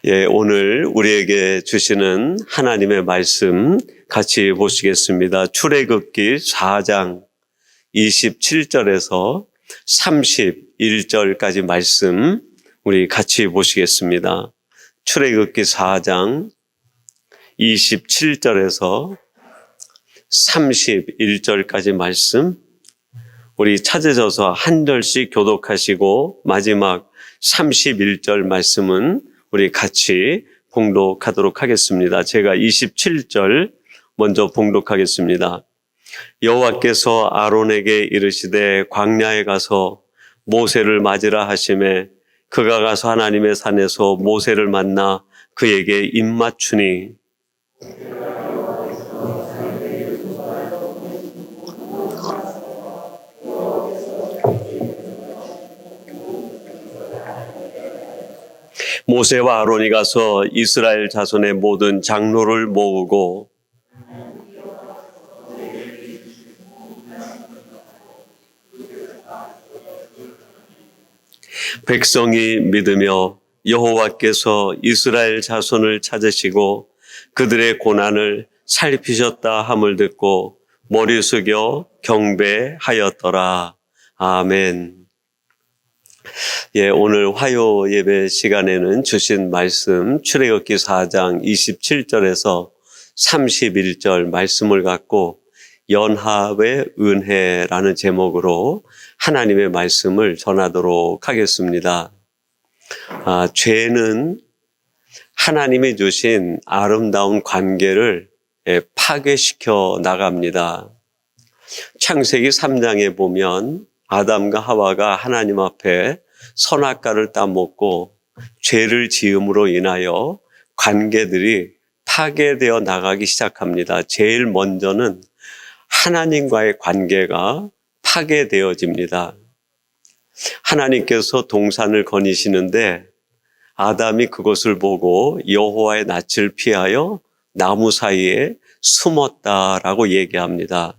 오늘 우리에게 주시는 하나님의 말씀 같이 보시겠습니다. 출애굽기 4장 27절에서 31절까지 말씀 우리 같이 보시겠습니다. 출애굽기 4장 27절에서 31절까지 말씀 우리 찾으셔서 한 절씩 교독하시고 마지막 31절 말씀은 우리 같이 봉독하도록 하겠습니다. 제가 27절 먼저 봉독하겠습니다. 여호와께서 아론에게 이르시되 광야에 가서 모세를 맞으라 하시매 그가 가서 하나님의 산에서 모세를 만나 그에게 입맞추니 모세와 아론이 가서 이스라엘 자손의 모든 장로를 모으고 백성이 믿으며 여호와께서 이스라엘 자손을 찾으시고 그들의 고난을 살피셨다 함을 듣고 머리 숙여 경배하였더라. 아멘. 오늘 화요 예배 시간에는 주신 말씀 출애굽기 4장 27절에서 31절 말씀을 갖고 연합의 은혜라는 제목으로 하나님의 말씀을 전하도록 하겠습니다. 죄는 하나님이 주신 아름다운 관계를 파괴시켜 나갑니다. 창세기 3장에 보면 아담과 하와가 하나님 앞에 선악과를 따먹고 죄를 지음으로 인하여 관계들이 파괴되어 나가기 시작합니다. 제일 먼저는 하나님과의 관계가 파괴되어집니다. 하나님께서 동산을 거니시는데 아담이 그것을 보고 여호와의 낯을 피하여 나무 사이에 숨었다라고 얘기합니다.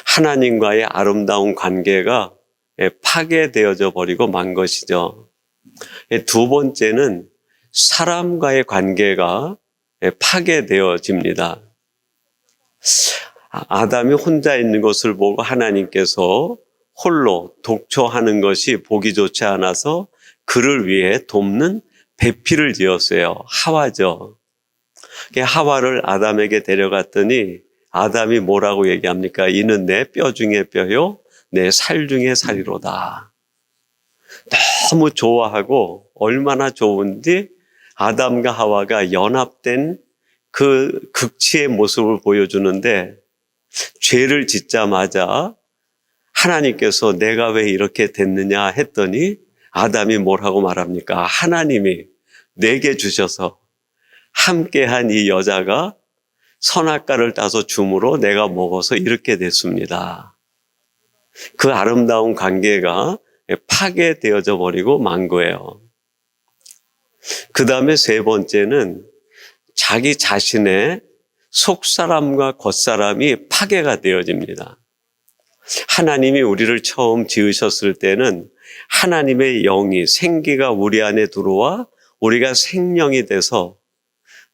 하나님과의 아름다운 관계가 파괴되어져 버리고 만 것이죠. 두 번째는 사람과의 관계가 파괴되어집니다. 아담이 혼자 있는 것을 보고 하나님께서 홀로 독초하는 것이 보기 좋지 않아서 그를 위해 돕는 배필을 지었어요. 하와죠. 하와를 아담에게 데려갔더니 아담이 뭐라고 얘기합니까? 이는 내 뼈 중에 뼈요, 내 살 중에 살이로다. 너무 좋아하고 얼마나 좋은지 아담과 하와가 연합된 그 극치의 모습을 보여주는데 죄를 짓자마자 하나님께서 내가 왜 이렇게 됐느냐 했더니 아담이 뭐라고 말합니까? 하나님이 내게 주셔서 함께한 이 여자가 선악과를 따서 줌으로 내가 먹어서 이렇게 됐습니다. 그 아름다운 관계가 파괴되어져 버리고 만 거예요. 그 다음에 세 번째는 자기 자신의 속사람과 겉사람이 파괴가 되어집니다. 하나님이 우리를 처음 지으셨을 때는 하나님의 영이 생기가 우리 안에 들어와 우리가 생명이 돼서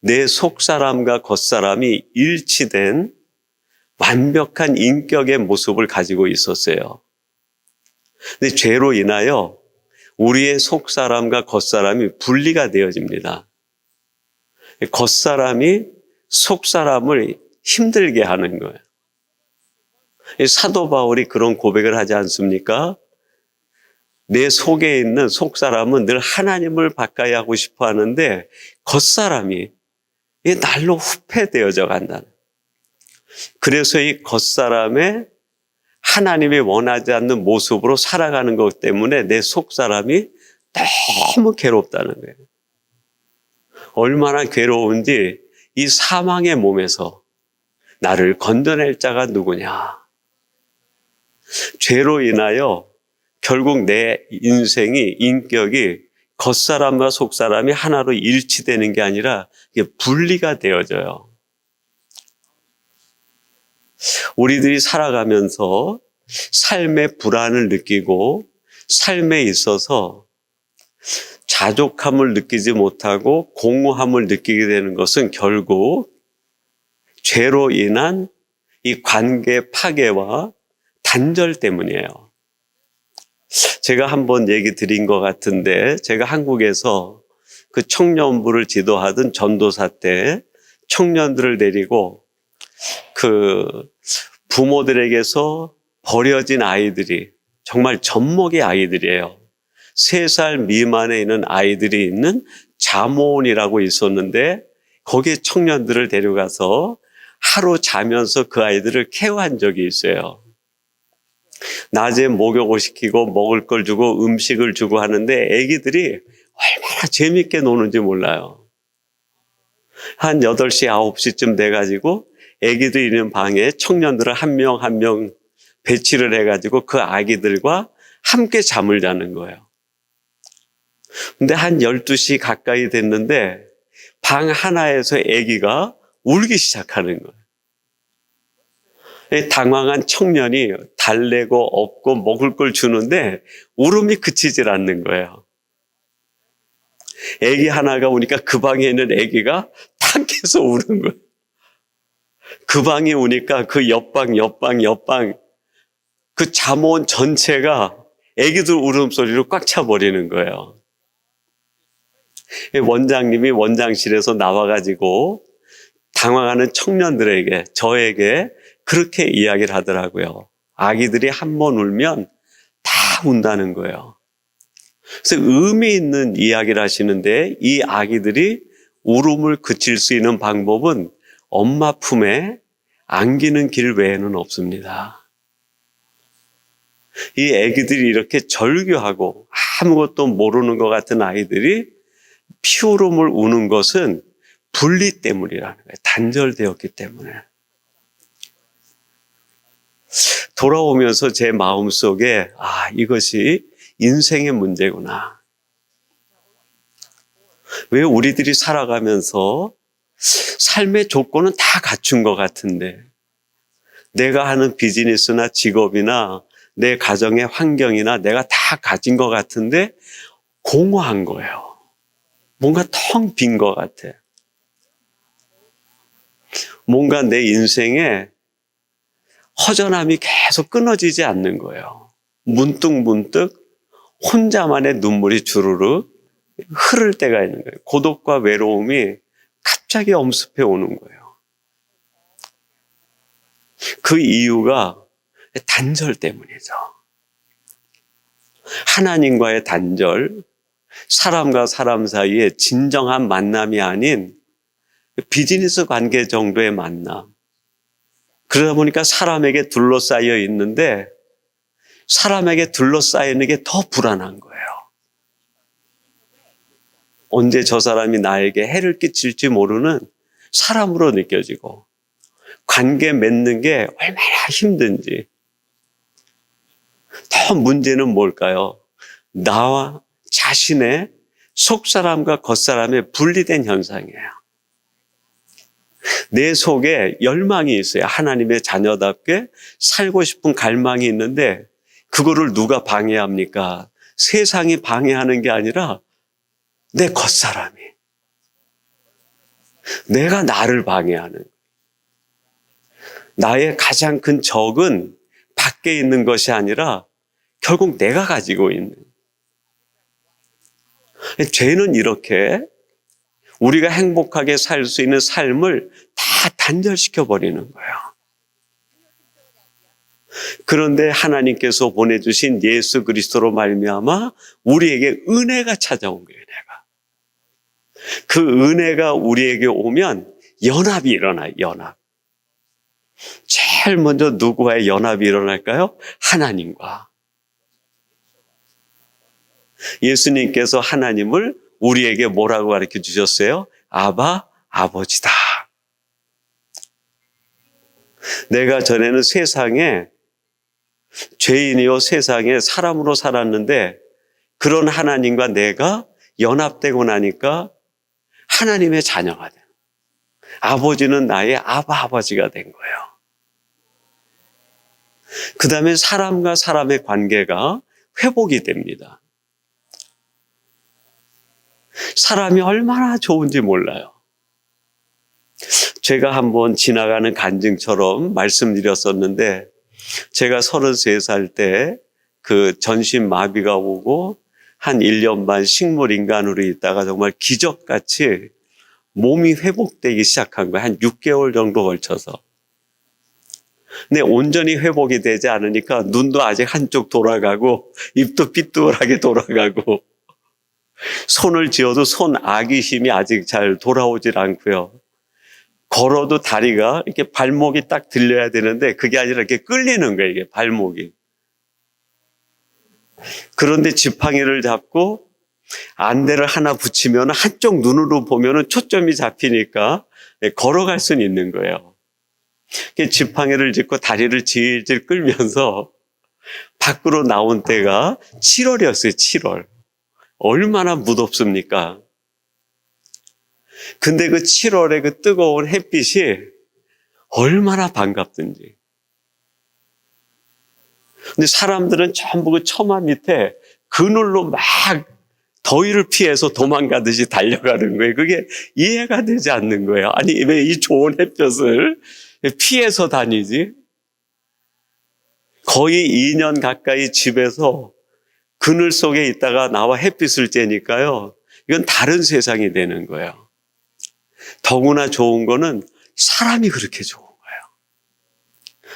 내 속사람과 겉사람이 일치된 완벽한 인격의 모습을 가지고 있었어요. 근데 죄로 인하여 우리의 속사람과 겉사람이 분리가 되어집니다. 겉사람이 속사람을 힘들게 하는 거예요. 사도 바울이 그런 고백을 하지 않습니까? 내 속에 있는 속사람은 늘 하나님을 가까이 하고 싶어 하는데 겉사람이 날로 후패되어져 간다는. 그래서 이 겉사람의 하나님이 원하지 않는 모습으로 살아가는 것 때문에 내 속사람이 너무 괴롭다는 거예요. 얼마나 괴로운지 이 사망의 몸에서 나를 건져낼 자가 누구냐. 죄로 인하여 결국 내 인생이 인격이 겉사람과 속사람이 하나로 일치되는 게 아니라 이게 분리가 되어져요. 우리들이 살아가면서 삶의 불안을 느끼고 삶에 있어서 가족함을 느끼지 못하고 공허함을 느끼게 되는 것은 결국 죄로 인한 이 관계 파괴와 단절 때문이에요. 제가 한번 얘기 드린 것 같은데, 제가 한국에서 그 청년부를 지도하던 전도사 때 청년들을 데리고 그 부모들에게서 버려진 아이들이, 정말 젖먹이 아이들이에요. 3살 미만에 있는 아이들이 있는 잠원이라고 있었는데, 거기에 청년들을 데려가서 하루 자면서 그 아이들을 케어한 적이 있어요. 낮에 목욕을 시키고 먹을 걸 주고 음식을 주고 하는데 애기들이 얼마나 재밌게 노는지 몰라요. 한 8시, 9시쯤 돼가지고 애기들 있는 방에 청년들을 한 명 한 명 배치를 해가지고 그 아기들과 함께 잠을 자는 거예요. 근데 한 12시 가까이 됐는데 방 하나에서 아기가 울기 시작하는 거예요. 당황한 청년이 달래고 업고 먹을 걸 주는데 울음이 그치질 않는 거예요. 아기 하나가 우니까 그 방에 있는 아기가 탁해서 우는 거예요. 그 방이 우니까 그 옆방 그 잠원 전체가 아기들 울음소리로 꽉 차버리는 거예요. 원장님이 원장실에서 나와가지고 당황하는 청년들에게, 저에게 그렇게 이야기를 하더라고요. 아기들이 한 번 울면 다 운다는 거예요. 그래서 의미 있는 이야기를 하시는데, 이 아기들이 울음을 그칠 수 있는 방법은 엄마 품에 안기는 길 외에는 없습니다. 이 아기들이 이렇게 절규하고 아무것도 모르는 것 같은 아이들이 피울음을 우는 것은 분리 때문이라는 거예요. 단절되었기 때문에. 돌아오면서 제 마음속에 이것이 인생의 문제구나. 왜 우리들이 살아가면서 삶의 조건은 다 갖춘 것 같은데, 내가 하는 비즈니스나 직업이나 내 가정의 환경이나 내가 다 가진 것 같은데 공허한 거예요. 뭔가 텅 빈 것 같아. 뭔가 내 인생에 허전함이 계속 끊어지지 않는 거예요. 문득 혼자만의 눈물이 주르륵 흐를 때가 있는 거예요. 고독과 외로움이 갑자기 엄습해 오는 거예요. 그 이유가 단절 때문이죠. 하나님과의 단절, 사람과 사람 사이에 진정한 만남이 아닌 비즈니스 관계 정도의 만남. 그러다 보니까 사람에게 둘러싸여 있는데 사람에게 둘러싸이는 게 더 불안한 거예요. 언제 저 사람이 나에게 해를 끼칠지 모르는 사람으로 느껴지고, 관계 맺는 게 얼마나 힘든지. 더 문제는 뭘까요? 나와 자신의 속사람과 겉사람의 분리된 현상이에요. 내 속에 열망이 있어요. 하나님의 자녀답게 살고 싶은 갈망이 있는데 그거를 누가 방해합니까? 세상이 방해하는 게 아니라 내 겉사람이, 내가 나를 방해하는 거예요. 나의 가장 큰 적은 밖에 있는 것이 아니라 결국 내가 가지고 있는. 죄는 이렇게 우리가 행복하게 살 수 있는 삶을 다 단절시켜 버리는 거예요. 그런데 하나님께서 보내주신 예수 그리스도로 말미암아 우리에게 은혜가 찾아온 거예요. 은혜가. 그 은혜가 우리에게 오면 연합이 일어나요. 연합. 제일 먼저 누구와의 연합이 일어날까요? 하나님과. 예수님께서 하나님을 우리에게 뭐라고 가르쳐 주셨어요? 아바, 아버지다. 내가 전에는 세상에 죄인이요 세상에 사람으로 살았는데 그런 하나님과 내가 연합되고 나니까 하나님의 자녀가 돼요. 아버지는 나의 아바, 아버지가 된 거예요. 그 다음에 사람과 사람의 관계가 회복이 됩니다. 사람이 얼마나 좋은지 몰라요. 제가 한번 지나가는 간증처럼 말씀드렸었는데, 제가 33살 때 그 전신마비가 오고 한 1년 반 식물인간으로 있다가 정말 기적같이 몸이 회복되기 시작한 거예요. 한 6개월 정도 걸쳐서. 근데 온전히 회복이 되지 않으니까 눈도 아직 한쪽 돌아가고 입도 삐뚤하게 돌아가고 손을 쥐어도 손 아기 힘이 아직 잘 돌아오질 않고요. 걸어도 다리가 이렇게 발목이 딱 들려야 되는데 그게 아니라 이렇게 끌리는 거예요, 이게 발목이. 그런데 지팡이를 잡고 안대를 하나 붙이면 한쪽 눈으로 보면 초점이 잡히니까 걸어갈 수는 있는 거예요. 지팡이를 짚고 다리를 질질 끌면서 밖으로 나온 때가 7월이었어요, 7월. 얼마나 무덥습니까? 근데 그 7월의 그 뜨거운 햇빛이 얼마나 반갑든지. 근데 사람들은 전부 그 처마 밑에 그늘로 막 더위를 피해서 도망가듯이 달려가는 거예요. 그게 이해가 되지 않는 거예요. 아니, 왜 이 좋은 햇볕을 피해서 다니지? 거의 2년 가까이 집에서 그늘 속에 있다가 나와 햇빛을 쬐니까요. 이건 다른 세상이 되는 거예요. 더구나 좋은 거는 사람이 그렇게 좋은 거예요.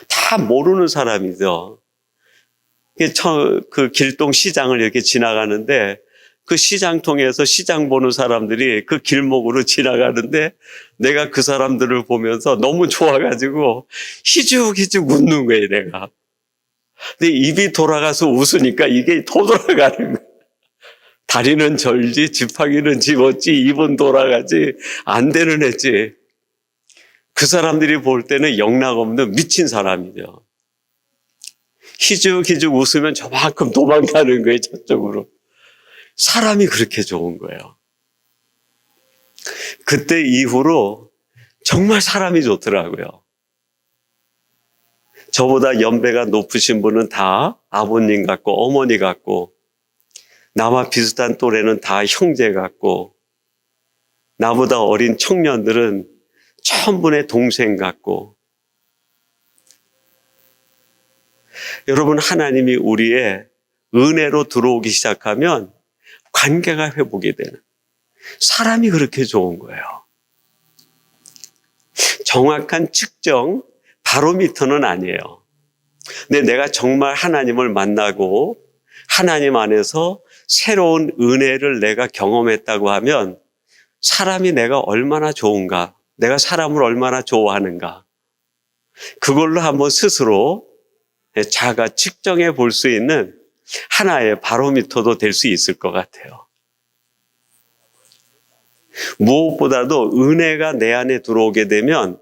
다 모르는 사람이죠. 그 길동 시장을 이렇게 지나가는데 그 시장 통해서 시장 보는 사람들이 그 길목으로 지나가는데 내가 그 사람들을 보면서 너무 좋아가지고 희죽희죽 웃는 거예요, 내가. 근데 입이 돌아가서 웃으니까 이게 더 돌아가는 거예요. 다리는 절지, 지팡이는 집었지, 입은 돌아가지, 안 되는 애지. 그 사람들이 볼 때는 영락없는 미친 사람이죠. 희죽희죽 웃으면 저만큼 도망가는 거예요, 저쪽으로. 사람이 그렇게 좋은 거예요. 그때 이후로 정말 사람이 좋더라고요. 저보다 연배가 높으신 분은 다 아버님 같고 어머니 같고 나와 비슷한 또래는 다 형제 같고 나보다 어린 청년들은 천분의 동생 같고 여러분 하나님이 우리의 은혜로 들어오기 시작하면 관계가 회복이 되는 사람이 그렇게 좋은 거예요. 정확한 측정 바로미터는 아니에요. 근데 내가 정말 하나님을 만나고 하나님 안에서 새로운 은혜를 내가 경험했다고 하면 사람이 내가 얼마나 좋은가, 내가 사람을 얼마나 좋아하는가 그걸로 한번 스스로 자가 측정해 볼 수 있는 하나의 바로미터도 될 수 있을 것 같아요. 무엇보다도 은혜가 내 안에 들어오게 되면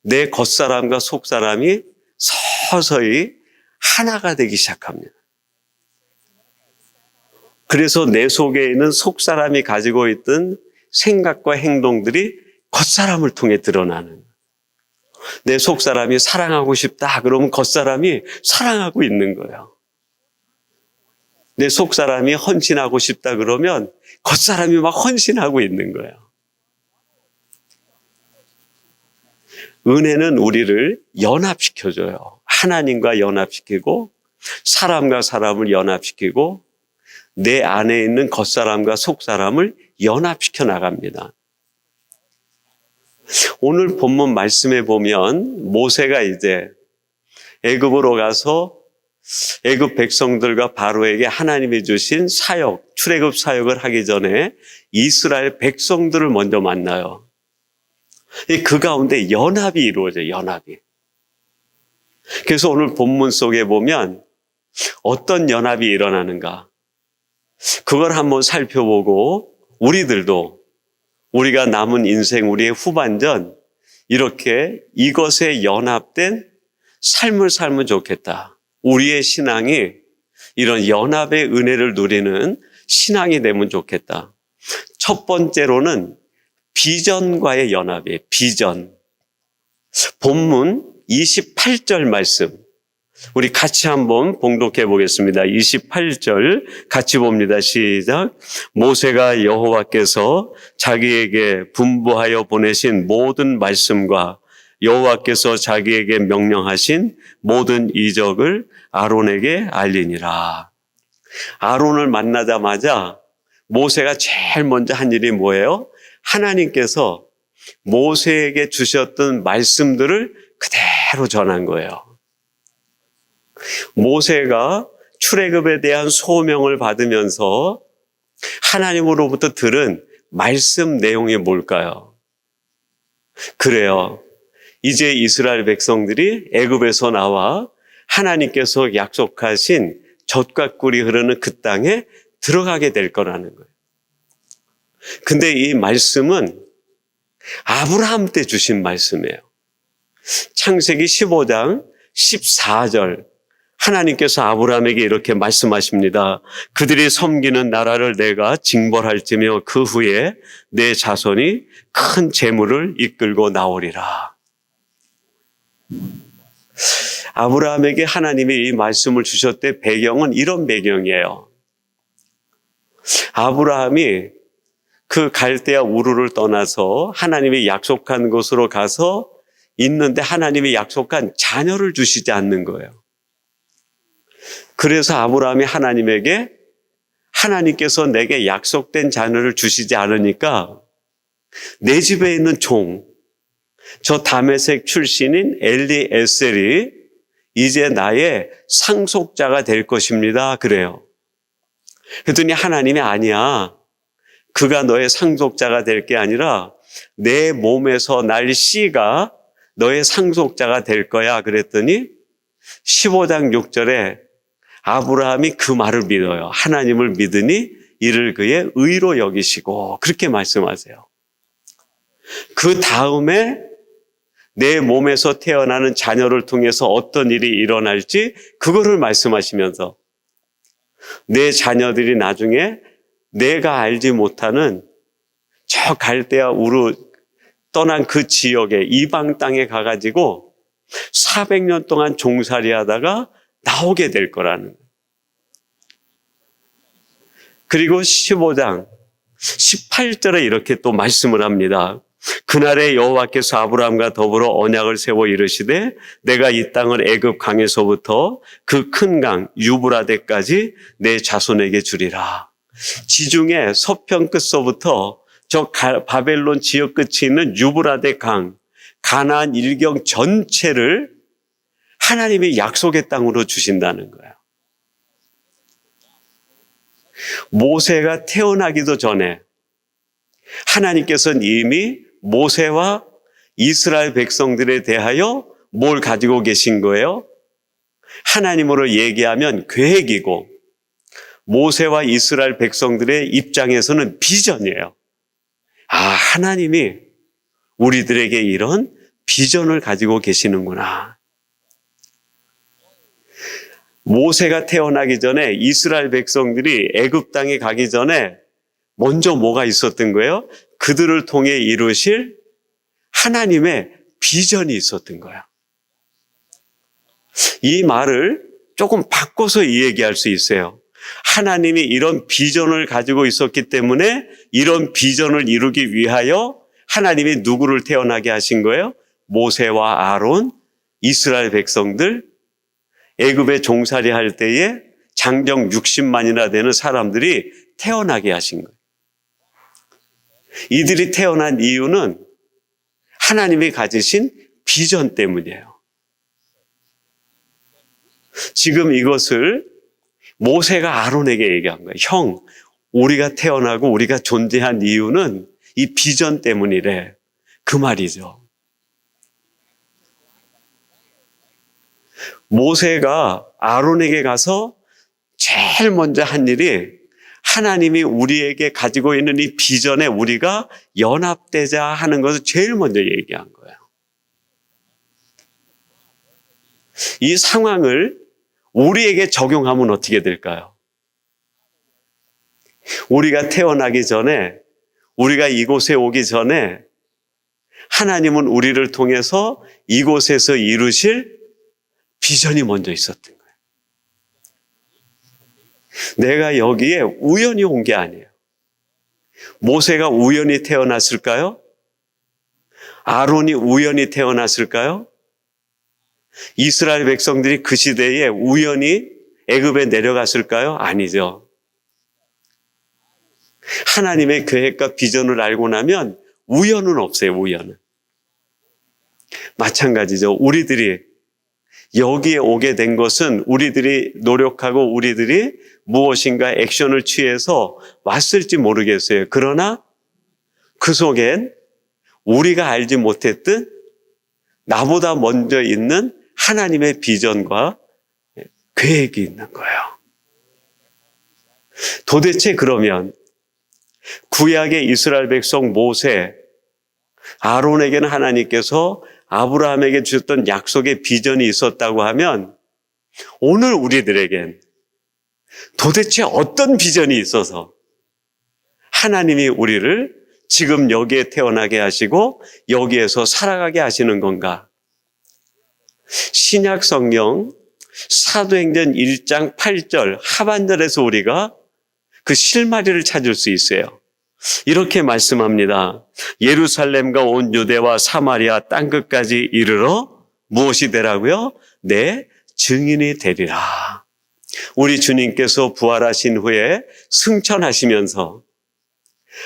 내 겉사람과 속사람이 서서히 하나가 되기 시작합니다. 그래서 내 속에 있는 속사람이 가지고 있던 생각과 행동들이 겉사람을 통해 드러나는. 내 속사람이 사랑하고 싶다 그러면 겉사람이 사랑하고 있는 거예요. 내 속사람이 헌신하고 싶다 그러면 겉사람이 막 헌신하고 있는 거예요. 은혜는 우리를 연합시켜줘요. 하나님과 연합시키고 사람과 사람을 연합시키고 내 안에 있는 겉사람과 속사람을 연합시켜 나갑니다. 오늘 본문 말씀에 보면 모세가 이제 애굽으로 가서 애굽 백성들과 바로에게 하나님이 주신 사역, 출애굽 사역을 하기 전에 이스라엘 백성들을 먼저 만나요. 그 가운데 연합이 이루어져요, 연합이. 그래서 오늘 본문 속에 보면 어떤 연합이 일어나는가 그걸 한번 살펴보고 우리들도 우리가 남은 인생, 우리의 후반전 이렇게 이것에 연합된 삶을 살면 좋겠다. 우리의 신앙이 이런 연합의 은혜를 누리는 신앙이 되면 좋겠다. 첫 번째로는 비전과의 연합이에요. 비전. 본문 28절 말씀 우리 같이 한번 봉독해 보겠습니다. 28절 같이 봅니다. 시작. 모세가 여호와께서 자기에게 분부하여 보내신 모든 말씀과 여호와께서 자기에게 명령하신 모든 이적을 아론에게 알리니라. 아론을 만나자마자 모세가 제일 먼저 한 일이 뭐예요? 하나님께서 모세에게 주셨던 말씀들을 그대로 전한 거예요. 모세가 출애굽에 대한 소명을 받으면서 하나님으로부터 들은 말씀 내용이 뭘까요? 그래요. 이제 이스라엘 백성들이 애굽에서 나와 하나님께서 약속하신 젖과 꿀이 흐르는 그 땅에 들어가게 될 거라는 거예요. 근데 이 말씀은 아브라함 때 주신 말씀이에요. 창세기 15장 14절 하나님께서 아브라함에게 이렇게 말씀하십니다. 그들이 섬기는 나라를 내가 징벌할지며 그 후에 내 자손이 큰 재물을 이끌고 나오리라. 아브라함에게 하나님이 이 말씀을 주셨대 배경은 이런 배경이에요. 아브라함이 그 갈대아 우르를 떠나서 하나님이 약속한 곳으로 가서 있는데 하나님이 약속한 자녀를 주시지 않는 거예요. 그래서 아브라함이 하나님에게 하나님께서 내게 약속된 자녀를 주시지 않으니까 내 집에 있는 종, 저 다메섹 출신인 엘리에셀이 이제 나의 상속자가 될 것입니다. 그래요. 그랬더니 하나님이 아니야. 그가 너의 상속자가 될 게 아니라 내 몸에서 날 씨가 너의 상속자가 될 거야. 그랬더니 15장 6절에 아브라함이 그 말을 믿어요. 하나님을 믿으니 이를 그의 의로 여기시고 그렇게 말씀하세요. 그 다음에 내 몸에서 태어나는 자녀를 통해서 어떤 일이 일어날지 그거를 말씀하시면서 내 자녀들이 나중에 내가 알지 못하는 저 갈대아 우르 떠난 그 지역에 이방 땅에 가가지고 400년 동안 종살이 하다가 나오게 될 거라는 거예요. 그리고 15장 18절에 이렇게 또 말씀을 합니다. 그날에 여호와께서 아브라함과 더불어 언약을 세워 이르시되 내가 이 땅을 애굽 강에서부터 그 큰 강 유브라데까지 내 자손에게 주리라. 지중해 서편 끝서부터 저 바벨론 지역 끝이 있는 유브라데 강, 가나안 일경 전체를 하나님이 약속의 땅으로 주신다는 거예요. 모세가 태어나기도 전에 하나님께서는 이미 모세와 이스라엘 백성들에 대하여 뭘 가지고 계신 거예요? 하나님으로 얘기하면 계획이고 모세와 이스라엘 백성들의 입장에서는 비전이에요. 아, 하나님이 우리들에게 이런 비전을 가지고 계시는구나. 모세가 태어나기 전에 이스라엘 백성들이 애굽 땅에 가기 전에 먼저 뭐가 있었던 거예요? 그들을 통해 이루실 하나님의 비전이 있었던 거야. 이 말을 조금 바꿔서 이야기할 수 있어요. 하나님이 이런 비전을 가지고 있었기 때문에 이런 비전을 이루기 위하여 하나님이 누구를 태어나게 하신 거예요? 모세와 아론, 이스라엘 백성들, 애굽에 종살이 할 때에 장정 60만이나 되는 사람들이 태어나게 하신 거예요. 이들이 태어난 이유는 하나님이 가지신 비전 때문이에요. 지금 이것을 모세가 아론에게 얘기한 거예요. 형, 우리가 태어나고 우리가 존재한 이유는 이 비전 때문이래. 그 말이죠. 모세가 아론에게 가서 제일 먼저 한 일이 하나님이 우리에게 가지고 있는 이 비전에 우리가 연합되자 하는 것을 제일 먼저 얘기한 거예요. 이 상황을 우리에게 적용하면 어떻게 될까요? 우리가 태어나기 전에, 우리가 이곳에 오기 전에 하나님은 우리를 통해서 이곳에서 이루실 비전이 먼저 있었던 거예요. 내가 여기에 우연히 온 게 아니에요. 모세가 우연히 태어났을까요? 아론이 우연히 태어났을까요? 이스라엘 백성들이 그 시대에 우연히 애굽에 내려갔을까요? 아니죠. 하나님의 계획과 비전을 알고 나면 우연은 없어요, 우연은. 마찬가지죠. 우리들이 여기에 오게 된 것은 우리들이 노력하고 우리들이 무엇인가 액션을 취해서 왔을지 모르겠어요. 그러나 그 속엔 우리가 알지 못했던 나보다 먼저 있는 하나님의 비전과 계획이 있는 거예요. 도대체 그러면 구약의 이스라엘 백성 모세, 아론에게는 하나님께서 아브라함에게 주셨던 약속의 비전이 있었다고 하면 오늘 우리들에겐 도대체 어떤 비전이 있어서 하나님이 우리를 지금 여기에 태어나게 하시고 여기에서 살아가게 하시는 건가? 신약 성경 사도행전 1장 8절 하반절에서 우리가 그 실마리를 찾을 수 있어요. 이렇게 말씀합니다. 예루살렘과 온 유대와 사마리아 땅끝까지 이르러 무엇이 되라고요? 내 증인이 되리라. 우리 주님께서 부활하신 후에 승천하시면서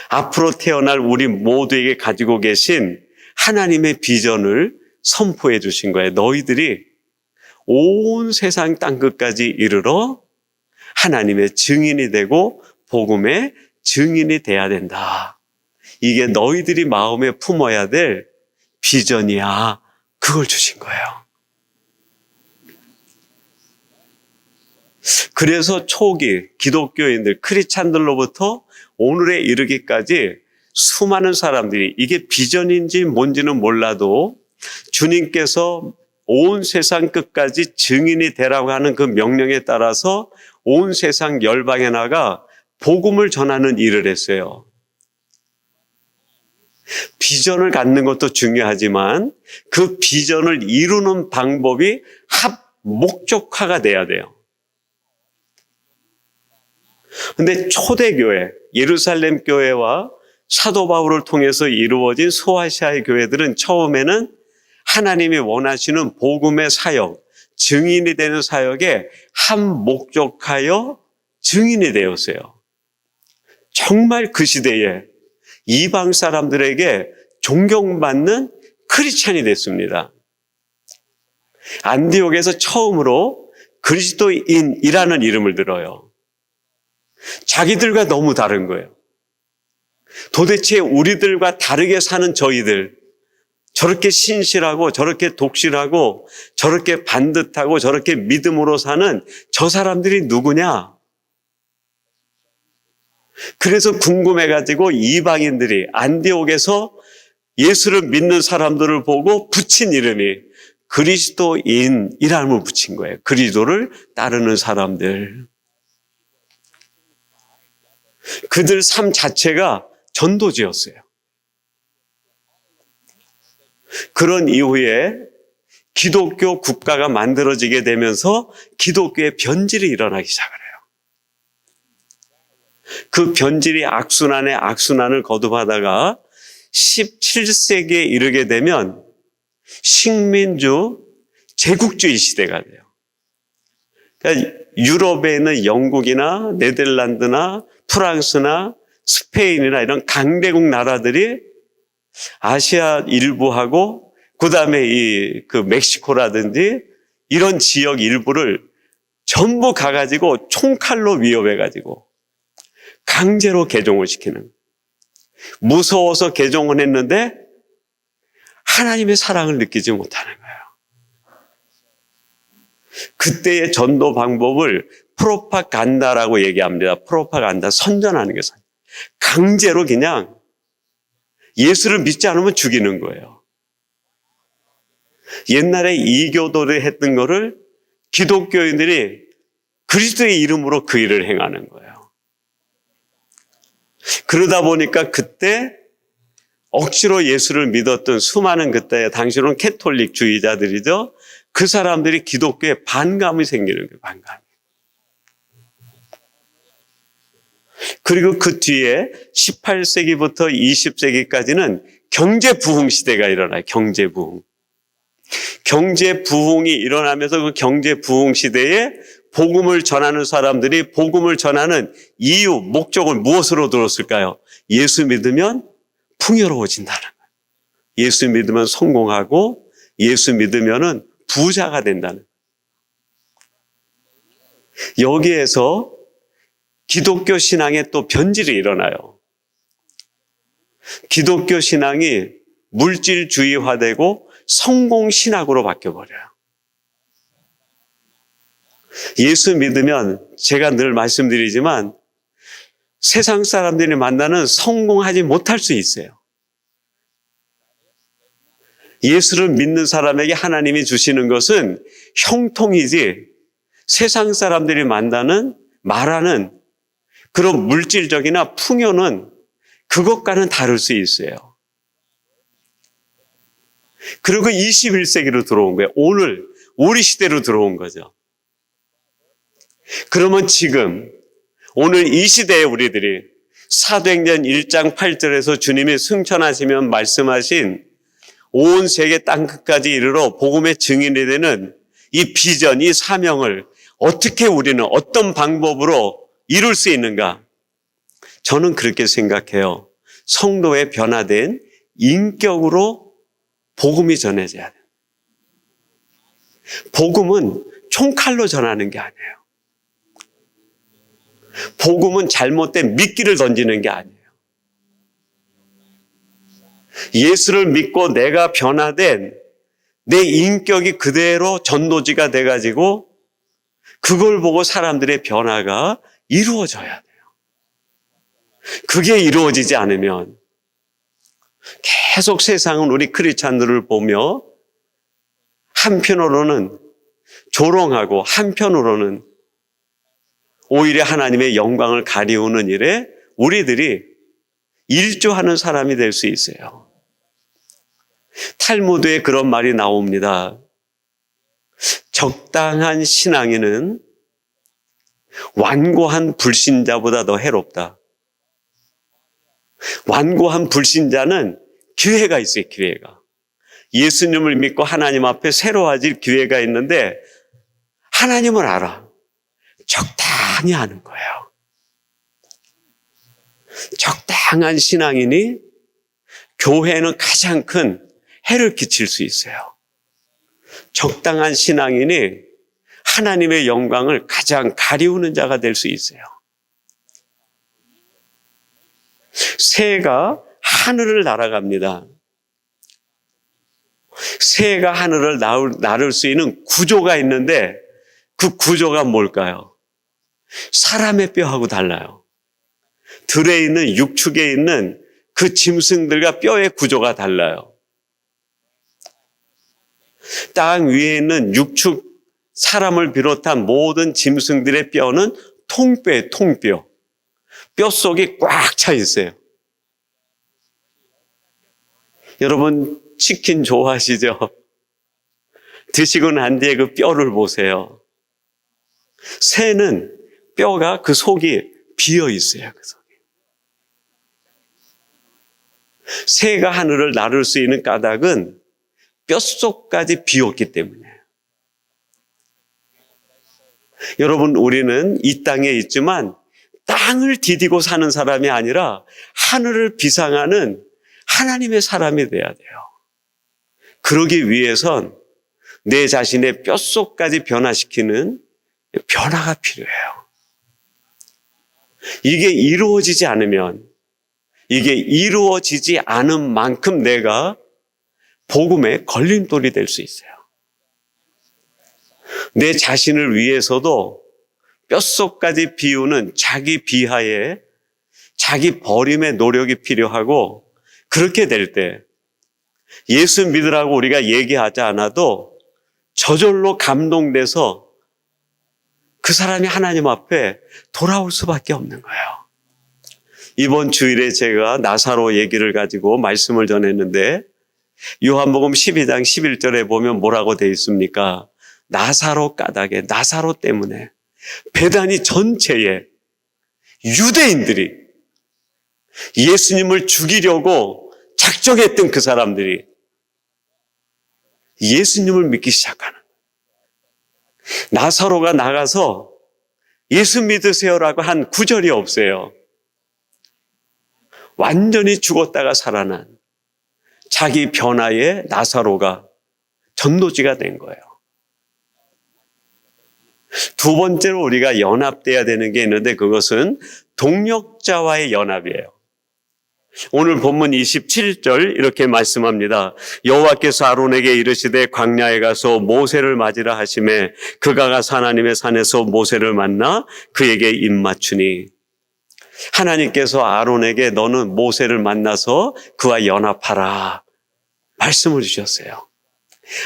앞으로 태어날 우리 모두에게 가지고 계신 하나님의 비전을 선포해 주신 거예요. 너희들이 온 세상 땅끝까지 이르러 하나님의 증인이 되고 복음의 증인이 돼야 된다. 이게 너희들이 마음에 품어야 될 비전이야. 그걸 주신 거예요. 그래서 초기 기독교인들, 크리스찬들로부터 오늘에 이르기까지 수많은 사람들이 이게 비전인지 뭔지는 몰라도 주님께서 온 세상 끝까지 증인이 되라고 하는 그 명령에 따라서 온 세상 열방에 나가 복음을 전하는 일을 했어요. 비전을 갖는 것도 중요하지만 그 비전을 이루는 방법이 목적화가 돼야 돼요. 근데 초대교회, 예루살렘 교회와 사도 바울을 통해서 이루어진 소아시아의 교회들은 처음에는 하나님이 원하시는 복음의 사역, 증인이 되는 사역에 목적하여 증인이 되었어요. 정말 그 시대에 이방 사람들에게 존경받는 크리스찬이 됐습니다. 안디옥에서 처음으로 그리스도인이라는 이름을 들어요. 자기들과 너무 다른 거예요. 도대체 우리들과 다르게 사는 저희들, 저렇게 신실하고 저렇게 독실하고 저렇게 반듯하고 저렇게 믿음으로 사는 저 사람들이 누구냐? 그래서 궁금해가지고 이방인들이 안디옥에서 예수를 믿는 사람들을 보고 붙인 이름이 그리스도인이라는 걸 붙인 거예요. 그리스도를 따르는 사람들. 그들 삶 자체가 전도지였어요. 그런 이후에 기독교 국가가 만들어지게 되면서 기독교의 변질이 일어나기 시작을 해요. 그 변질이 악순환에 악순환을 거듭하다가 17세기에 이르게 되면 식민주 제국주의 시대가 돼요. 그러니까 유럽에 있는 영국이나 네덜란드나 프랑스나 스페인이나 이런 강대국 나라들이 아시아 일부하고 그다음에 그 멕시코라든지 이런 지역 일부를 전부 가가지고 총칼로 위협해가지고 강제로 개종을 시키는, 무서워서 개종을 했는데 하나님의 사랑을 느끼지 못하는 거예요. 그때의 전도 방법을 프로파간다라고 얘기합니다. 프로파간다, 선전하는 게 강제로 그냥 예수를 믿지 않으면 죽이는 거예요. 옛날에 이교도를 했던 거를 기독교인들이 그리스도의 이름으로 그 일을 행하는 거예요. 그러다 보니까 그때 억지로 예수를 믿었던 수많은 그때 당시로는 캐톨릭주의자들이죠. 그 사람들이 기독교에 반감이 생기는 거예요. 반감. 그리고 그 뒤에 18세기부터 20세기까지는 경제 부흥 시대가 일어나요. 경제 부흥. 경제 부흥이 일어나면서 그 경제 부흥 시대에 복음을 전하는 사람들이 복음을 전하는 이유, 목적을 무엇으로 들었을까요? 예수 믿으면 풍요로워진다는 거예요. 예수 믿으면 성공하고 예수 믿으면은 부자가 된다는 거예요. 여기에서 기독교 신앙에 또 변질이 일어나요. 기독교 신앙이 물질주의화되고 성공신학으로 바뀌어버려요. 예수 믿으면 제가 늘 말씀드리지만 세상 사람들이 만나는 성공하지 못할 수 있어요. 예수를 믿는 사람에게 하나님이 주시는 것은 형통이지 세상 사람들이 말하는 그런 물질적이나 풍요는 그것과는 다를 수 있어요. 그리고 21세기로 들어온 거예요. 오늘 우리 시대로 들어온 거죠. 그러면 지금 오늘 이 시대에 우리들이 사도행전 1장 8절에서 주님이 승천하시면 말씀하신 온 세계 땅끝까지 이르러 복음의 증인이 되는 이 비전, 이 사명을 어떻게 우리는 어떤 방법으로 이룰 수 있는가? 저는 그렇게 생각해요. 성도의 변화된 인격으로 복음이 전해져야 돼요. 복음은 총칼로 전하는 게 아니에요. 복음은 잘못된 미끼를 던지는 게 아니에요. 예수를 믿고 내가 변화된 내 인격이 그대로 전도지가 돼가지고 그걸 보고 사람들의 변화가 이루어져야 돼요. 그게 이루어지지 않으면 계속 세상은 우리 크리스찬들을 보며 한편으로는 조롱하고 한편으로는 오히려 하나님의 영광을 가리우는 일에 우리들이 일조하는 사람이 될 수 있어요. 탈무드에 그런 말이 나옵니다. 적당한 신앙인은 완고한 불신자보다 더 해롭다. 완고한 불신자는 기회가 있어요, 기회가. 예수님을 믿고 하나님 앞에 새로워질 기회가 있는데 하나님을 알아. 적당히 아는 거예요. 적당한 신앙인이 교회에는 가장 큰 해를 끼칠 수 있어요. 적당한 신앙인이 하나님의 영광을 가장 가리우는 자가 될 수 있어요. 새가 하늘을 날아갑니다. 새가 하늘을 나를 수 있는 구조가 있는데 그 구조가 뭘까요? 사람의 뼈하고 달라요. 들에 있는 육축에 있는 그 짐승들과 뼈의 구조가 달라요. 땅 위에 있는 육축, 사람을 비롯한 모든 짐승들의 뼈는 통뼈예요, 통뼈. 뼛속이 꽉 차 있어요. 여러분 치킨 좋아하시죠? 드시고 난 뒤에 그 뼈를 보세요. 새는 뼈가 그 속이 비어 있어요. 그 속이. 새가 하늘을 나를 수 있는 까닭은 뼛속까지 비었기 때문이에요. 여러분 우리는 이 땅에 있지만 땅을 디디고 사는 사람이 아니라 하늘을 비상하는 하나님의 사람이 돼야 돼요. 그러기 위해선 내 자신의 뼛속까지 변화시키는 변화가 필요해요. 이게 이루어지지 않은 만큼 내가 복음의 걸림돌이 될 수 있어요. 내 자신을 위해서도 뼛속까지 비우는 자기 비하에 자기 버림의 노력이 필요하고 그렇게 될 때 예수 믿으라고 우리가 얘기하지 않아도 저절로 감동돼서 그 사람이 하나님 앞에 돌아올 수밖에 없는 거예요. 이번 주일에 제가 나사로 얘기를 가지고 말씀을 전했는데 요한복음 12장 11절에 보면 뭐라고 되어 있습니까? 나사로 까닭에, 나사로 때문에 베다니 전체에 유대인들이 예수님을 죽이려고 작정했던 그 사람들이 예수님을 믿기 시작하는, 나사로가 나가서 예수 믿으세요라고 한 구절이 없어요. 완전히 죽었다가 살아난 자기 변화의 나사로가 전도지가 된 거예요. 두 번째로 우리가 연합돼야 되는 게 있는데 그것은 동력자와의 연합이에요. 오늘 본문 27절 이렇게 말씀합니다. 여호와께서 아론에게 이르시되 광야에 가서 모세를 맞으라 하시매 그가 가서 하나님의 산에서 모세를 만나 그에게 입맞추니. 하나님께서 아론에게 너는 모세를 만나서 그와 연합하라 말씀을 주셨어요.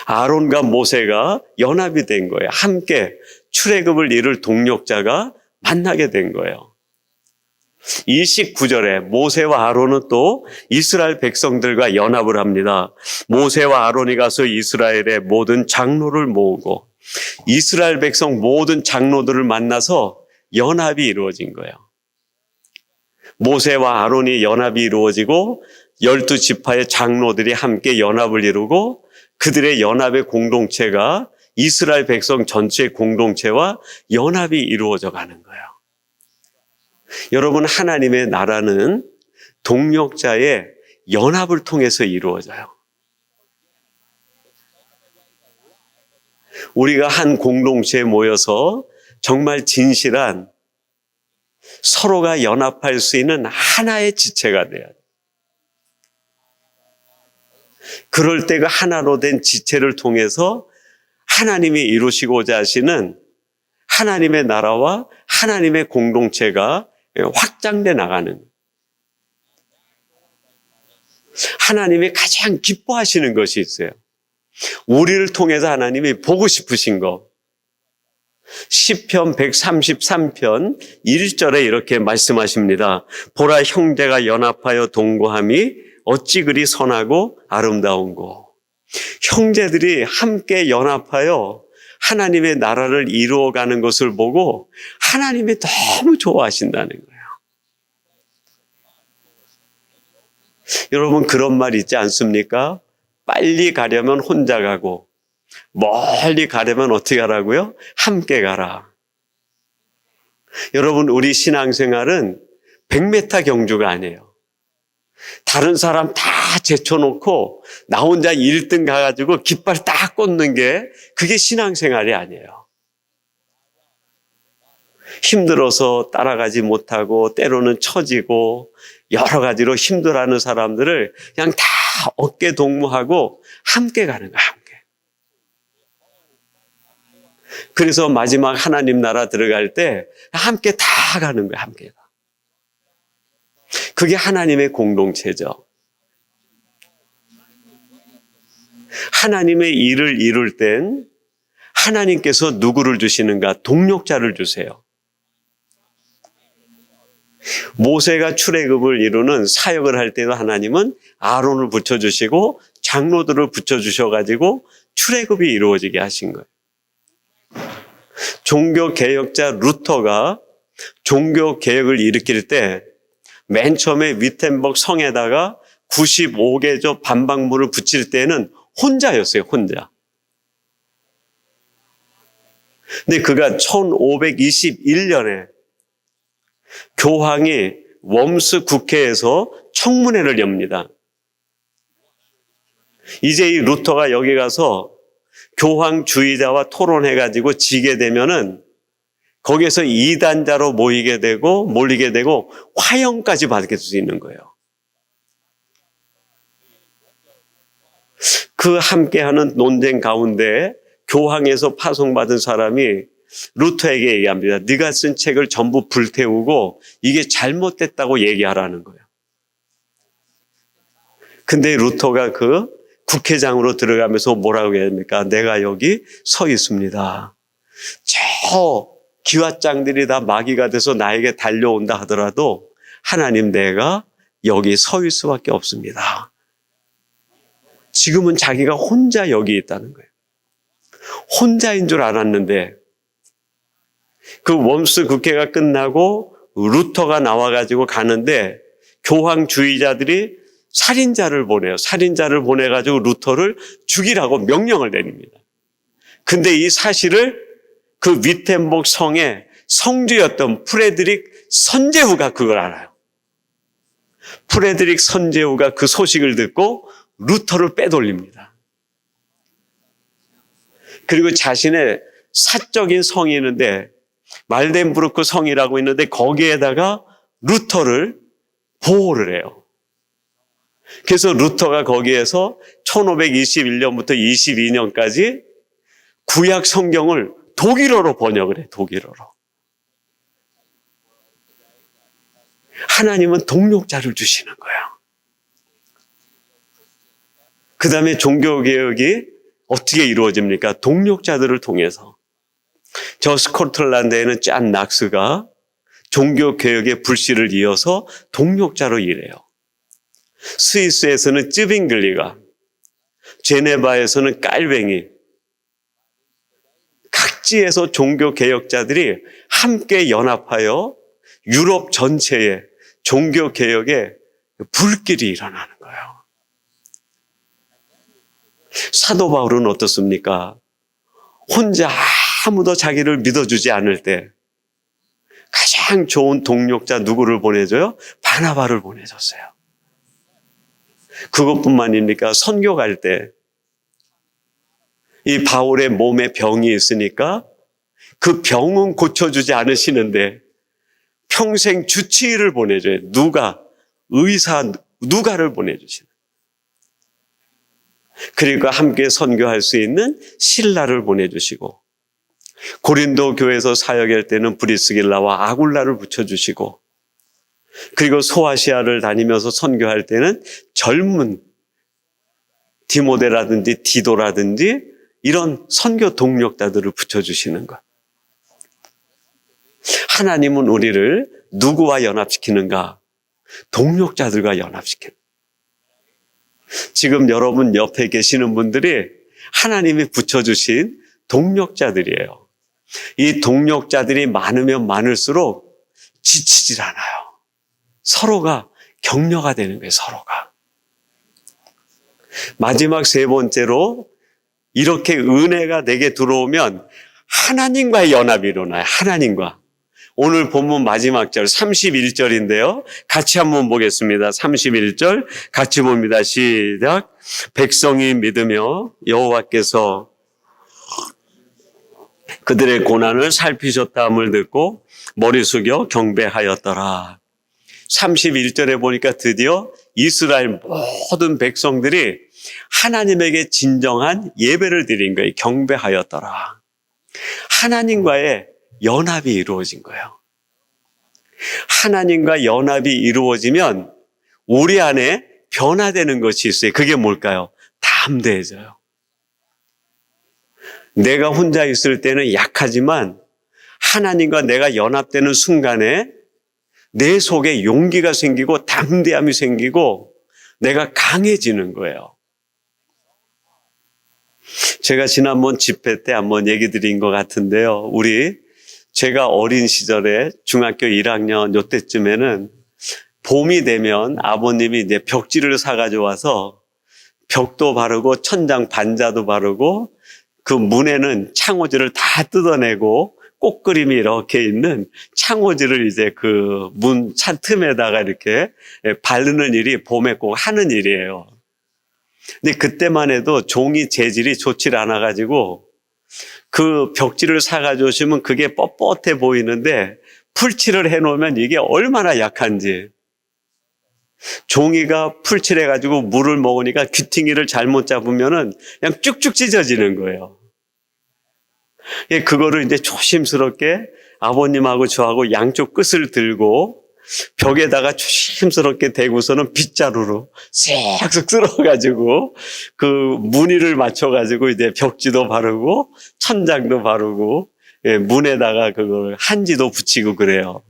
아론과 모세가 연합이 된 거예요. 함께 출애굽을 이룰 동력자가 만나게 된 거예요. 29절에 모세와 아론은 또 이스라엘 백성들과 연합을 합니다. 모세와 아론이 가서 이스라엘의 모든 장로를 모으고 이스라엘 백성 모든 장로들을 만나서 연합이 이루어진 거예요. 모세와 아론이 연합이 이루어지고 12지파의 장로들이 함께 연합을 이루고 그들의 연합의 공동체가 이스라엘 백성 전체의 공동체와 연합이 이루어져 가는 거예요. 여러분, 하나님의 나라는 동력자의 연합을 통해서 이루어져요. 우리가 한 공동체에 모여서 정말 진실한 서로가 연합할 수 있는 하나의 지체가 돼야 돼요. 그럴 때 그 하나로 된 지체를 통해서 하나님이 이루시고자 하시는 하나님의 나라와 하나님의 공동체가 확장돼 나가는, 하나님이 가장 기뻐하시는 것이 있어요. 우리를 통해서 하나님이 보고 싶으신 거. 시편 133편 1절에 이렇게 말씀하십니다. 보라, 형제가 연합하여 동거함이 어찌 그리 선하고 아름다운고. 형제들이 함께 연합하여 하나님의 나라를 이루어가는 것을 보고 하나님이 너무 좋아하신다는 거예요. 여러분, 그런 말 있지 않습니까? 빨리 가려면 혼자 가고 멀리 가려면 어떻게 가라고요? 함께 가라. 여러분, 우리 신앙생활은 100m 경주가 아니에요. 다른 사람 다 제쳐놓고 나 혼자 1등 가가지고 깃발 딱 꽂는 게 그게 신앙생활이 아니에요. 힘들어서 따라가지 못하고 때로는 처지고 여러 가지로 힘들어하는 사람들을 그냥 다 어깨 동무하고 함께 가는 거야, 함께. 그래서 마지막 하나님 나라 들어갈 때 함께 다 가는 거야, 함께. 그게 하나님의 공동체죠. 하나님의 일을 이룰 땐 하나님께서 누구를 주시는가? 동력자를 주세요. 모세가 출애굽을 이루는 사역을 할 때도 하나님은 아론을 붙여주시고 장로들을 붙여주셔가지고 출애굽이 이루어지게 하신 거예요. 종교개혁자 루터가 종교개혁을 일으킬 때 맨 처음에 위텐버그 성에다가 95개조 반박문을 붙일 때는 혼자였어요, 혼자. 근데 그가 1521년에 교황이 웜스 국회에서 청문회를 엽니다. 이제 이 루터가 여기 가서 교황주의자와 토론해가지고 지게 되면은 거기에서 이단자로 몰리게 되고 화형까지 받게 될 수 있는 거예요. 그 함께하는 논쟁 가운데 교황에서 파송받은 사람이 루터에게 얘기합니다. 네가 쓴 책을 전부 불태우고 이게 잘못됐다고 얘기하라는 거예요. 근데 루터가 그 국회장으로 들어가면서 뭐라고 해야 됩니까? 내가 여기 서 있습니다. 저 기왓장들이 다 마귀가 돼서 나에게 달려온다 하더라도 하나님, 내가 여기 서 있을 수밖에 없습니다. 지금은 자기가 혼자 여기 있다는 거예요. 혼자인 줄 알았는데 그 웜스 국회가 끝나고 루터가 나와가지고 가는데 교황주의자들이 살인자를 보내요. 살인자를 보내가지고 루터를 죽이라고 명령을 내립니다. 근데 이 사실을 그 위텐복 성의 성주였던 프레드릭 선제후가 그걸 알아요. 프레드릭 선제후가 그 소식을 듣고 루터를 빼돌립니다. 그리고 자신의 사적인 성이 있는데 말덴부르크 성이라고 있는데 거기에다가 루터를 보호를 해요. 그래서 루터가 거기에서 1521년부터 22년까지 구약 성경을 독일어로 번역을 해, 독일어로. 하나님은 동력자를 주시는 거예요. 그 다음에 종교개혁이 어떻게 이루어집니까? 동력자들을 통해서. 저 스코틀랜드에는 짠 낙스가 종교개혁의 불씨를 이어서 동력자로 일해요. 스위스에서는 쯔빙글리가, 제네바에서는 깔뱅이, 각지에서 종교개혁자들이 함께 연합하여 유럽 전체에 종교개혁의 불길이 일어나는 거예요. 사도 바울은 어떻습니까? 혼자 아무도 자기를 믿어주지 않을 때 가장 좋은 동력자 누구를 보내줘요? 바나바를 보내줬어요. 그것뿐만입니까? 선교 갈 때 이 바울의 몸에 병이 있으니까 그 병은 고쳐주지 않으시는데 평생 주치의를 보내줘요. 의사 누가를 보내주시는. 그리고 함께 선교할 수 있는 실라를 보내주시고 고린도 교회에서 사역할 때는 브리스길라와 아굴라를 붙여주시고 그리고 소아시아를 다니면서 선교할 때는 젊은 디모데라든지 디도라든지 이런 선교 동력자들을 붙여주시는 것. 하나님은 우리를 누구와 연합시키는가? 동력자들과 연합시키는. 지금 여러분 옆에 계시는 분들이 하나님이 붙여주신 동력자들이에요. 이 동력자들이 많으면 많을수록 지치질 않아요. 서로가 격려가 되는 거예요, 서로가. 마지막 세 번째로 이렇게 은혜가 내게 들어오면 하나님과의 연합이 일어나요. 하나님과. 오늘 본문 마지막 절 31절인데요. 같이 한번 보겠습니다. 31절 같이 봅니다. 시작. 백성이 믿으며 여호와께서 그들의 고난을 살피셨다함을 듣고 머리 숙여 경배하였더라. 31절에 보니까 드디어 이스라엘 모든 백성들이 하나님에게 진정한 예배를 드린 거예요. 경배하였더라. 하나님과의 연합이 이루어진 거예요. 하나님과 연합이 이루어지면 우리 안에 변화되는 것이 있어요. 그게 뭘까요? 담대해져요. 내가 혼자 있을 때는 약하지만 하나님과 내가 연합되는 순간에 내 속에 용기가 생기고 담대함이 생기고 내가 강해지는 거예요. 제가 지난번 집회 때 한번 얘기 드린 것 같은데요. 제가 어린 시절에 중학교 1학년 요때쯤에는 봄이 되면 아버님이 이제 벽지를 사가지고 와서 벽도 바르고 천장 반자도 바르고 그 문에는 창호지를 다 뜯어내고 꽃그림이 이렇게 있는 창호지를 이제 그 문 찬 틈에다가 이렇게 바르는 일이 봄에 꼭 하는 일이에요. 근데 그때만 해도 종이 재질이 좋지 않아가지고 그 벽지를 사가지고 오시면 그게 뻣뻣해 보이는데 풀칠을 해놓으면 이게 얼마나 약한지. 종이가 풀칠해가지고 물을 먹으니까 귀퉁이를 잘못 잡으면은 그냥 쭉쭉 찢어지는 거예요. 그거를 이제 조심스럽게 아버님하고 저하고 양쪽 끝을 들고 벽에다가 조심스럽게 대고서는 빗자루로 쓱쓱 쓸어가지고 그 무늬를 맞춰가지고 이제 벽지도 바르고 천장도 바르고 문에다가 그걸 한지도 붙이고 그래요.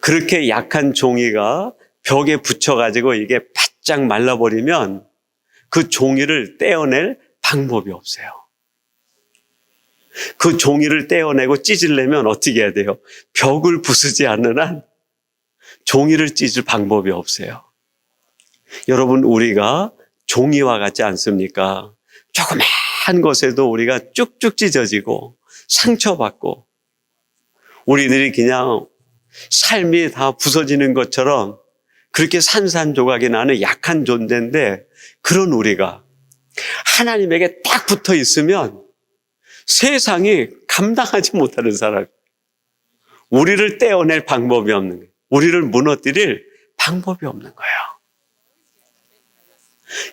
그렇게 약한 종이가 벽에 붙여가지고 이게 바짝 말라버리면 그 종이를 떼어낼 방법이 없어요. 그 종이를 떼어내고 찢으려면 어떻게 해야 돼요? 벽을 부수지 않는 한 종이를 찢을 방법이 없어요. 여러분, 우리가 종이와 같지 않습니까? 조그마한 것에도 우리가 쭉쭉 찢어지고 상처받고 우리들이 그냥 삶이 다 부서지는 것처럼 그렇게 산산조각이 나는 약한 존재인데, 그런 우리가 하나님에게 딱 붙어 있으면 세상이 감당하지 못하는 사람, 우리를 떼어낼 방법이 없는 거예요. 우리를 무너뜨릴 방법이 없는 거예요.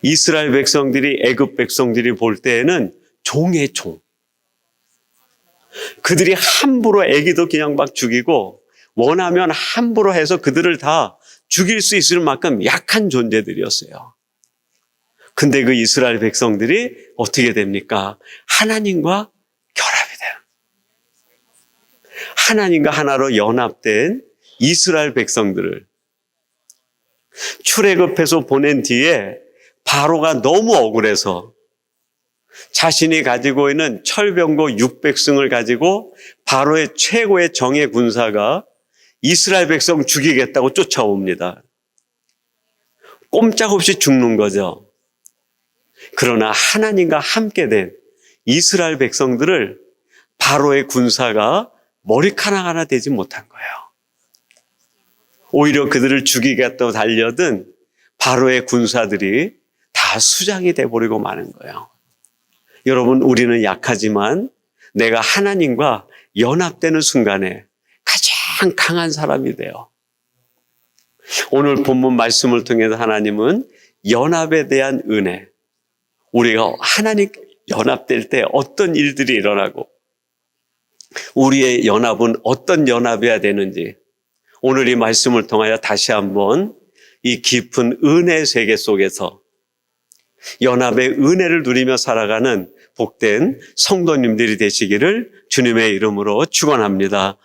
이스라엘 백성들이, 애굽 백성들이 볼 때에는 종의 종. 그들이 함부로 애기도 그냥 막 죽이고 원하면 함부로 해서 그들을 다 죽일 수 있을 만큼 약한 존재들이었어요. 근데 그 이스라엘 백성들이 어떻게 됩니까? 하나님과 결합이 돼요. 하나님과 하나로 연합된 이스라엘 백성들을 출애굽해서 보낸 뒤에 바로가 너무 억울해서 자신이 가지고 있는 철병거 600승을 가지고 바로의 최고의 정예 군사가 이스라엘 백성 죽이겠다고 쫓아옵니다. 꼼짝없이 죽는 거죠. 그러나 하나님과 함께 된 이스라엘 백성들을 바로의 군사가 머리카락 하나 되지 못한 거예요. 오히려 그들을 죽이겠다고 달려든 바로의 군사들이 다 수장이 돼버리고 마는 거예요. 여러분, 우리는 약하지만 내가 하나님과 연합되는 순간에 가장 강한 사람이 돼요. 오늘 본문 말씀을 통해서 하나님은 연합에 대한 은혜, 우리가 하나님 연합될 때 어떤 일들이 일어나고 우리의 연합은 어떤 연합이어야 되는지, 오늘 이 말씀을 통하여 다시 한번 이 깊은 은혜의 세계 속에서 연합의 은혜를 누리며 살아가는 복된 성도님들이 되시기를 주님의 이름으로 축원합니다.